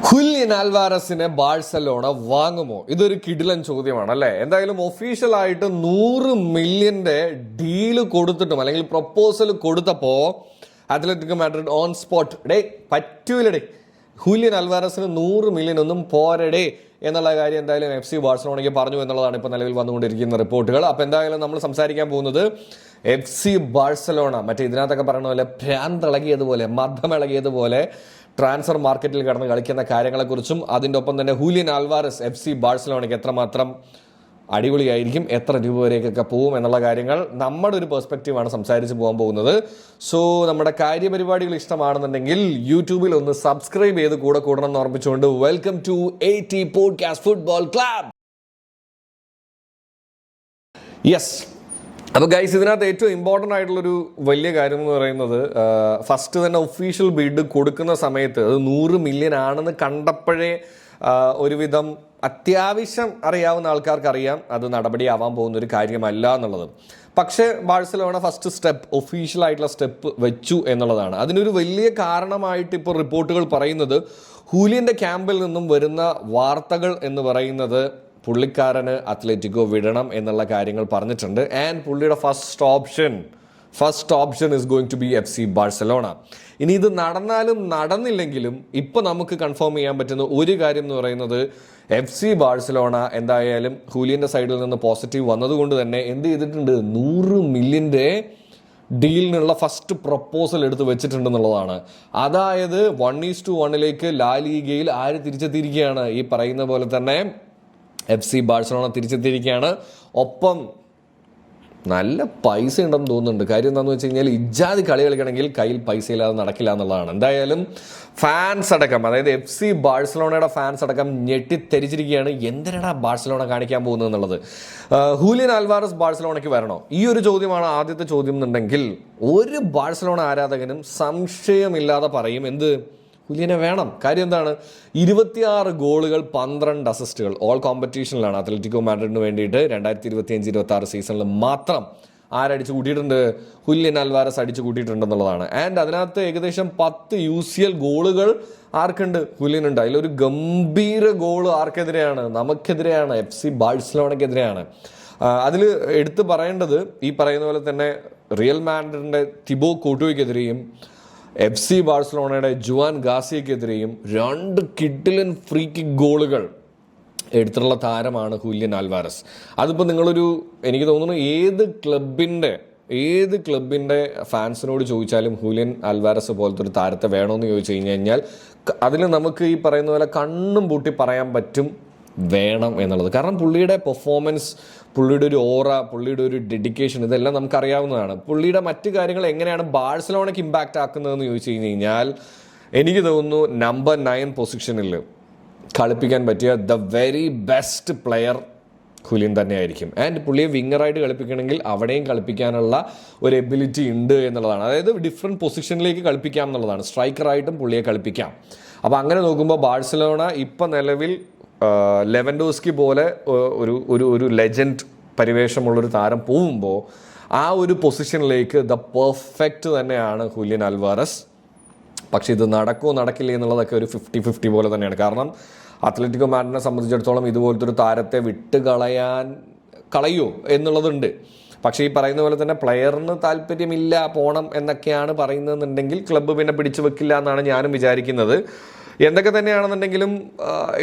ഹുല്യൻ ആൽവാരസിനെ Barcelona വാങ്ങുമോ? ഇതൊരു കിടിലൻ ചോദ്യമാണ് അല്ലേ. എന്തായാലും ഒഫീഷ്യലായിട്ട് 100 മില്യന്റെ ഡീല് കൊടുത്തിട്ടും അല്ലെങ്കിൽ പ്രപ്പോസൽ കൊടുത്തപ്പോ അത്ലറ്റിക്കോ മാഡ്രിഡ് ഓൺ സ്പോട്ട് പറ്റൂലടേ, ഹുല്യൻ ആൽവാരസിന് 100 മില്യൺ ഒന്നും പോരടേ എന്നുള്ള കാര്യം എന്തായാലും FC ബാഴ്സലോണയ്ക്ക് പറഞ്ഞു എന്നുള്ളതാണ് ഇപ്പോൾ നിലവിൽ വന്നുകൊണ്ടിരിക്കുന്ന റിപ്പോർട്ടുകൾ. അപ്പോൾ എന്തായാലും നമ്മൾ സംസാരിക്കാൻ പോകുന്നത് FC ബാഴ്സലോണ മറ്റേ ഇതിനകത്തൊക്കെ പറയുന്ന പോലെ ഭ്രാന്തിളകിയതുപോലെ മർദ്ദമിളകിയതുപോലെ ട്രാൻസ്ഫർ മാർക്കറ്റിൽ കടന്ന് കളിക്കുന്ന കാര്യങ്ങളെക്കുറിച്ചും അതിൻ്റെ ഒപ്പം തന്നെ ഹൂലിയൻ ആൽവാരസ് FC ബാഴ്സലോണയ്ക്ക് എത്രമാത്രം അടിപൊളിയായിരിക്കും, എത്ര രൂപ വരെയൊക്കെ പോകും എന്നുള്ള കാര്യങ്ങൾ നമ്മുടെ ഒരു പെർസ്പെക്റ്റീവാണ് സംസാരിച്ച് പോകാൻ പോകുന്നത്. സോ നമ്മുടെ കാര്യപരിപാടികൾ ഇഷ്ടമാണെന്നുണ്ടെങ്കിൽ യൂട്യൂബിൽ ഒന്ന് സബ്സ്ക്രൈബ് ചെയ്ത് കൂടെ കൂടണം എന്ന് ഓർമ്മിച്ചുകൊണ്ട് welcome to AT podcast football club. Yes, അപ്പോൾ ഗൈസ്, ഇതിനകത്ത് ഏറ്റവും ഇമ്പോർട്ടൻ്റ് ആയിട്ടുള്ളൊരു വലിയ കാര്യം എന്ന് പറയുന്നത് ഫസ്റ്റ് തന്നെ ഒഫീഷ്യൽ ബിഡ് കൊടുക്കുന്ന സമയത്ത് അത് 100 മില്യൺ ആണെന്ന് കണ്ടപ്പോഴേ ഒരുവിധം അത്യാവശ്യം അറിയാവുന്ന ആൾക്കാർക്ക് അറിയാം അത് നടപടിയാവാൻ പോകുന്ന ഒരു കാര്യമല്ല എന്നുള്ളത്. പക്ഷേ ബാഴ്സലോണ ഫസ്റ്റ് സ്റ്റെപ്പ്, ഒഫീഷ്യലായിട്ടുള്ള സ്റ്റെപ്പ് വെച്ചു എന്നുള്ളതാണ്. അതിനൊരു വലിയ കാരണമായിട്ട് ഇപ്പോൾ റിപ്പോർട്ടുകൾ പറയുന്നത് ഹൂലിയൻ്റെ ക്യാമ്പിൽ നിന്നും വരുന്ന വാർത്തകൾ എന്ന് പറയുന്നത് പുള്ളിക്കാരന് അത്ലറ്റിക്കോ വിടണം എന്നുള്ള കാര്യങ്ങൾ പറഞ്ഞിട്ടുണ്ട്. ആൻഡ് പുള്ളിയുടെ first option is going to be FC Barcelona. ഇനി ഇത് നടന്നാലും നടന്നില്ലെങ്കിലും ഇപ്പം നമുക്ക് കൺഫേം ചെയ്യാൻ പറ്റുന്ന ഒരു കാര്യം എന്ന് പറയുന്നത് FC ബാഴ്സലോണ എന്തായാലും ഹൂലിയൻ്റെ സൈഡിൽ നിന്ന് പോസിറ്റീവ് വന്നതുകൊണ്ട് തന്നെ എന്ത് ചെയ്തിട്ടുണ്ട്, 100 മില്യൻ്റെ ഡീലിനുള്ള ഫസ്റ്റ് പ്രപ്പോസൽ എടുത്ത് വെച്ചിട്ടുണ്ടെന്നുള്ളതാണ്. അതായത് 1:1 ലാ ലീഗയിൽ ആര് തിരിച്ചെത്തിയിരിക്കുകയാണ്, ഈ പറയുന്ന പോലെ തന്നെ FC ബാഴ്സലോണ തിരിച്ചെത്തിയിരിക്കുകയാണ്. ഒപ്പം നല്ല പൈസ ഉണ്ടെന്ന് തോന്നുന്നുണ്ട്. കാര്യം എന്താണെന്ന് വെച്ച് കഴിഞ്ഞാൽ ഇജാതി കളി കളിക്കണമെങ്കിൽ കയ്യിൽ പൈസ ഇല്ലാതെ നടക്കില്ല എന്നുള്ളതാണ്. എന്തായാലും ഫാൻസ് അടക്കം, അതായത് FC ബാഴ്സലോണയുടെ ഫാൻസ് അടക്കം ഞെട്ടിത്തെരിച്ചിരിക്കുകയാണ്. എന്തിനാണ് ബാഴ്സലോണ കാണിക്കാൻ പോകുന്നത് എന്നുള്ളത്. ഹൂലിയൻ ആൽവാരസ് ബാഴ്സലോണയ്ക്ക് വരണോ, ഈ ഒരു ചോദ്യമാണ് ആദ്യത്തെ ചോദ്യം എന്നുണ്ടെങ്കിൽ ഒരു ബാഴ്സലോണ ആരാധകനും സംശയമില്ലാതെ പറയും എന്ത്, ഹുലിയനെ വേണം. കാര്യം എന്താണ്, 26 ഗോളുകൾ 12 അസിസ്റ്റുകൾ ഓൾ കോമ്പറ്റീഷനിലാണ് അത്ലറ്റിക്കോ മാഡ്രിഡിന് വേണ്ടിയിട്ട് 2025-26 സീസണിൽ മാത്രം ആരടിച്ചു കൂട്ടിയിട്ടുണ്ട്, ഹുല്യൻ ആൽവാരസ് അടിച്ചു കൂട്ടിയിട്ടുണ്ടെന്നുള്ളതാണ്. ആൻഡ് അതിനകത്ത് ഏകദേശം 10 UCL ഗോളുകൾ ആർക്കുണ്ട്, ഹുല്യനുണ്ട്. അതിലൊരു ഗംഭീര ഗോള് ആർക്കെതിരെയാണ്, നമുക്കെതിരെയാണ്, FC ബാഴ്സലോണയ്ക്കെതിരെയാണ്. അതിൽ എടുത്തു പറയേണ്ടത് ഈ പറയുന്ന പോലെ തന്നെ റിയൽ മാഡ്രിഡിൻ്റെ തിബോ കോർട്ടോയ്ക്കെതിരെയും FC ബാഴ്സലോണയുടെ ജുവാൻ ഗാസിയക്കെതിരെയും 2 കിഡിലൻ ഫ്രീ കിക്ക് ഗോളുകൾ എടുത്തിട്ടുള്ള താരമാണ് ഹൂലിയൻ ആൽവാരസ്. അതിപ്പോൾ നിങ്ങളൊരു, എനിക്ക് തോന്നുന്നു ഏത് ക്ലബിൻ്റെ ഫാൻസിനോട് ചോദിച്ചാലും ഹൂലിയൻ ആൽവാരസ് പോലത്തെ ഒരു താരത്തെ വേണമെന്ന് ചോദിച്ചു കഴിഞ്ഞാൽ അതിൽ നമുക്ക് ഈ പറയുന്ന പോലെ കണ്ണും പൂട്ടി പറയാൻ പറ്റും വേണം എന്നുള്ളത്. കാരണം പുള്ളിയുടെ പെർഫോമൻസ്, പുള്ളിയുടെ ഒരു ഓറ, പുള്ളിയുടെ ഒരു ഡെഡിക്കേഷൻ, ഇതെല്ലാം നമുക്കറിയാവുന്നതാണ്. പുള്ളിയുടെ മറ്റു കാര്യങ്ങൾ എങ്ങനെയാണ് ബാഴ്സലോണയ്ക്ക് ഇമ്പാക്റ്റ് ആക്കുന്നതെന്ന് ചോദിച്ചു കഴിഞ്ഞാൽ എനിക്ക് തോന്നുന്നു നമ്പർ 9 പൊസിഷനിൽ കളിപ്പിക്കാൻ പറ്റിയ the very best player Julián തന്നെയായിരിക്കും. ആൻഡ് പുള്ളിയെ വിങ്ങറായിട്ട് കളിപ്പിക്കണമെങ്കിൽ അവിടെയും കളിപ്പിക്കാനുള്ള ഒരു എബിലിറ്റി ഉണ്ട് എന്നുള്ളതാണ്. അതായത് ഡിഫറെൻറ്റ് പൊസിഷനിലേക്ക് കളിപ്പിക്കാം എന്നുള്ളതാണ്. സ്ട്രൈക്കറായിട്ടും പുള്ളിയെ കളിപ്പിക്കാം. അപ്പോൾ അങ്ങനെ നോക്കുമ്പോൾ ബാഴ്സലോണ ഇപ്പം നിലവിൽ ലെവൻഡോസ്കി പോലെ ഒരു ലെജൻഡ് പരിവേഷമുള്ളൊരു താരം പോകുമ്പോൾ ആ ഒരു പൊസിഷനിലേക്ക് ദ പെർഫെക്റ്റ് തന്നെയാണ് ഹൂലിയൻ ആൽവാരസ്. പക്ഷെ ഇത് നടക്കുമോ നടക്കില്ല എന്നുള്ളതൊക്കെ ഒരു 50-50 പോലെ തന്നെയാണ്. കാരണം അത്ലറ്റിക്കോ മാഡ്രിഡിനെ സംബന്ധിച്ചിടത്തോളം ഇതുപോലത്തെ ഒരു താരത്തെ കളയോ എന്നുള്ളതുണ്ട്. പക്ഷേ ഈ പറയുന്ന പോലെ തന്നെ പ്ലെയറിന് താല്പര്യമില്ല പോകണം എന്നൊക്കെയാണ് പറയുന്നതെന്നുണ്ടെങ്കിൽ ക്ലബ്ബ് പിന്നെ പിടിച്ചു വെക്കില്ല എന്നാണ് ഞാനും വിചാരിക്കുന്നത്. എന്തൊക്കെ തന്നെയാണെന്നുണ്ടെങ്കിലും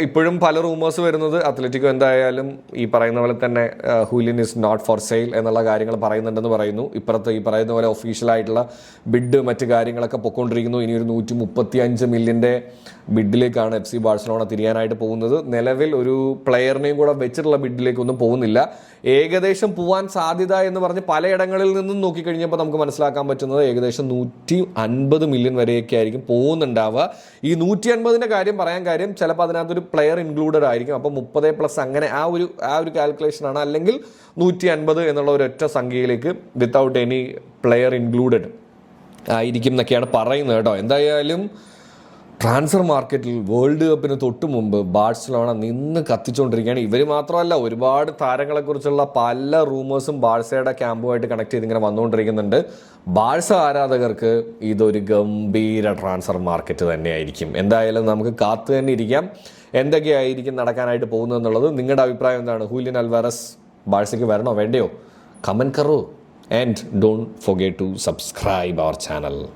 ഇപ്പോഴും പല റൂമേഴ്സ് വരുന്നത് അത്ലറ്റിക്കോ എന്തായാലും ഈ പറയുന്ന പോലെ തന്നെ Julian is not for sale എന്നുള്ള കാര്യങ്ങൾ പറയുന്നുണ്ടെന്ന് പറയുന്നു. ഇപ്പുറത്ത് ഈ പറയുന്ന പോലെ ഒഫീഷ്യലായിട്ടുള്ള ബിഡ് മറ്റ് കാര്യങ്ങളൊക്കെ പൊയ്ക്കൊണ്ടിരിക്കുന്നു. ഇനി ഒരു 135 മില്യൻ്റെ ബിഡിലേക്കാണ് FC ബാഴ്സലോണ തിരിയാനായിട്ട് പോകുന്നത്. നിലവിൽ ഒരു പ്ലെയറിനെയും കൂടെ വെച്ചിട്ടുള്ള ബിഡിലേക്കൊന്നും പോകുന്നില്ല. ഏകദേശം പോകാൻ സാധ്യത എന്ന് പറഞ്ഞ് പലയിടങ്ങളിൽ നിന്നും നോക്കിക്കഴിഞ്ഞപ്പോൾ നമുക്ക് മനസ്സിലാക്കാൻ പറ്റുന്നത് ഏകദേശം 150 മില്യൺ വരെയൊക്കെ ആയിരിക്കും പോകുന്നുണ്ടാവുക. ഈ 150-ൻ്റെ കാര്യം ചിലപ്പോൾ അതിനകത്തൊരു പ്ലെയർ ഇൻക്ലൂഡഡ് ആയിരിക്കും. അപ്പോൾ 30+ അങ്ങനെ ആ ഒരു കാൽക്കുലേഷനാണ്. അല്ലെങ്കിൽ 150 എന്നുള്ള ഒരൊറ്റ സംഖ്യയിലേക്ക് വിത്തൗട്ട് എനി പ്ലെയർ ഇൻക്ലൂഡഡ് ആയിരിക്കും എന്നൊക്കെയാണ് പറയുന്നത് കേട്ടോ. എന്തായാലും ട്രാൻസ്ഫർ മാർക്കറ്റിൽ വേൾഡ് കപ്പിന് തൊട്ട് മുമ്പ് ബാഴ്സലോണ നിന്ന് കത്തിച്ചുകൊണ്ടിരിക്കുകയാണ്. ഇവർ മാത്രമല്ല, ഒരുപാട് താരങ്ങളെക്കുറിച്ചുള്ള പല റൂമേഴ്സും ബാഴ്സയുടെ ക്യാമ്പുമായിട്ട് കണക്ട് ചെയ്ത് ഇങ്ങനെ വന്നുകൊണ്ടിരിക്കുന്നുണ്ട്. ബാഴ്സ ആരാധകർക്ക് ഇതൊരു ഗംഭീര ട്രാൻസ്ഫർ മാർക്കറ്റ് തന്നെയായിരിക്കും. എന്തായാലും നമുക്ക് കാത്തു തന്നെ ഇരിക്കാം എന്തൊക്കെയായിരിക്കും നടക്കാനായിട്ട് പോകുന്നതെന്നുള്ളത്. നിങ്ങളുടെ അഭിപ്രായം എന്താണ്? ഹൂലിയൻ അൽവാരസ് ബാഴ്സയ്ക്ക് വരണോ വേണ്ടയോ? കമൻറ്റ് കറോ and don't forget to subscribe our channel.